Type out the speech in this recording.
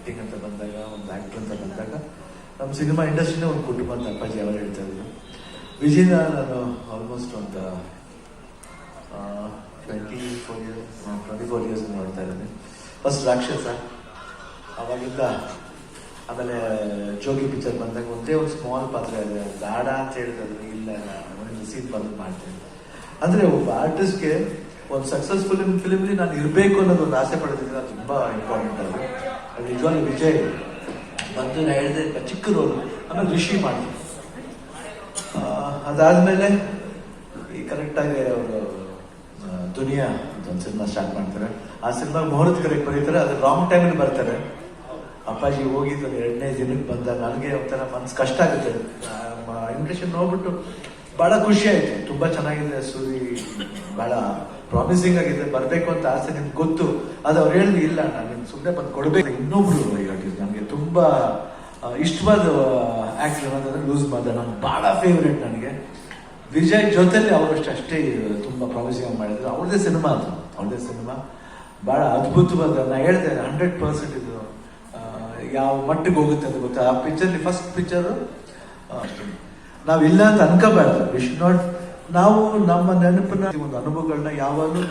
Acting ಅಂತ ಬಂದಾಗ, ಒಂದು ಆ್ಯಕ್ಟರ್ ಅಂತ ಬಂದಾಗ ನಮ್ಮ ಸಿನಿಮಾ ಇಂಡಸ್ಟ್ರಿನೇ ಒಂದು ಕುಟುಂಬ ಅಂತ ಅಪ್ಪಾಜಿ ಅವರು ಹೇಳ್ತಾ ಇದ್ರು. ವಿಜಯನ ನಾನು ಆಲ್ಮೋಸ್ಟ್ ಒಂದು 24 ಇಯರ್ಸ್ ನೋಡ್ತಾ ಇದ್ದೀನಿ. ಫಸ್ಟ್ ರಾಕ್ಷಸ, ಅವಾಗಿಂದ ಆಮೇಲೆ ಜೋಗಿ ಪಿಕ್ಚರ್ ಬಂದಾಗ ಒಂದೇ ಒಂದು ಸ್ಮಾಲ್ ಪಾತ್ರ ಇದೆ, ಬೇಡ ಅಂತ ಹೇಳಿದ್ರು, ಇಲ್ಲ ಒಂದು ಸೀನ್ ಬಂದು ಮಾಡ್ತೀನಿ. ಅಂದರೆ ಒಬ್ಬ ಆರ್ಟಿಸ್ಟ್ಗೆ ಒಂದು ಸಕ್ಸಸ್ಫುಲ್ ಫಿಲಿಮ್ಲಿ ನಾನು ಇರಬೇಕು ಅನ್ನೋದು ಒಂದು ಆಸೆ ಪಡ್ತಿದ್ದೀನಿ, ಅದು ತುಂಬ ಇಂಪಾರ್ಟೆಂಟ್. ಅದು ನಿಜವಾಗ್ಲೂ ವಿಜಯ್ ಬಂದು ನಾನು ಹೇಳಿದೆ ಚಿಕ್ಕ ರೋಲ್, ಆಮೇಲೆ ರಿಷಿ ಮಾಡ್ತೀನಿ. ಅದಾದಮೇಲೆ ಈ ಕರೆಕ್ಟಾಗಿ ಅವರು ದುನಿಯಾ ಅಂತ ಒಂದು ಸಿನಿಮಾ ಸ್ಟಾರ್ಟ್ ಮಾಡ್ತಾರೆ. ಆ ಸಿನಿಮಾ ಮುಹೂರ್ತ ಕರೆಕ್ಟ್ ಬರೀತಾರೆ, ಅದು ರಾಂಗ್ ಟೈಮಲ್ಲಿ ಬರ್ತಾರೆ. ಅಪ್ಪಾಜಿ ಹೋಗಿದ್ದು 2ನೇ ದಿನಕ್ಕೆ ಬಂದಾಗ ನನಗೆ ಒಂಥರ ಮನಸ್ಸು ಕಷ್ಟ ಆಗುತ್ತೆ. ಇನ್ವಿಟೇಷನ್ ನೋಡ್ಬಿಟ್ಟು ಭಾಳ ಖುಷಿ ಆಯಿತು. ತುಂಬ ಚೆನ್ನಾಗಿದೆ ಸೂರಿ, ಭಾಳ ಪ್ರಾಮಿಸಿಂಗ್ ಆಗಿದೆ, ಬರಬೇಕು ಅಂತ ಆಸೆ ನಿಮ್ಗೆ ಗೊತ್ತು. ಅದು ಅವ್ರು ಹೇಳಿದ್ರು, ಇಲ್ಲ ನಾನು ನಿಮ್ಗೆ ಸುಮ್ಮನೆ ಬಂದು ಕೊಡಬೇಕು. ಇನ್ನೊಬ್ರು ನನಗೆ ತುಂಬ ಇಷ್ಟವಾದ ಆ್ಯಕ್ಟರ್ ಅನ್ನೋದಂದ್ರೆ ಲೂಸ್ ಮದರ್, ನಾನು ಭಾಳ ಫೇವ್ರೇಟ್ ನನಗೆ. ವಿಜಯ್ ಜೊತೆಲಿ ಅವರಷ್ಟು ಅಷ್ಟೇ ತುಂಬ ಪ್ರಾಮಿಸಿಂಗ್ ಮಾಡಿದ್ರು. ಅವ್ರದ್ದೇ ಸಿನಿಮಾ, ಅದು ಅವ್ರದ್ದೇ ಸಿನಿಮಾ ಭಾಳ ಅದ್ಭುತವಾದ. ನಾನು ಹೇಳ್ತೇನೆ 100% ಇದು ಯಾವ ಮಟ್ಟಿಗೆ ಹೋಗುತ್ತೆ ಅಂತ ಗೊತ್ತಾ. ಆ ಪಿಕ್ಚರ್ಲಿ ಫಸ್ಟ್ ಪಿಕ್ಚರು ನಾವಿಲ್ಲ ಅಂತ ಅನ್ಕೋಬಾರ್ದು. ವಿ ಶುಡ್ ನಾಟ್, ನಾವು ನಮ್ಮ ನೆನಪನ್ನ ಒಂದು ಅನುಭವಗಳನ್ನ ಯಾವಾಗಲೂ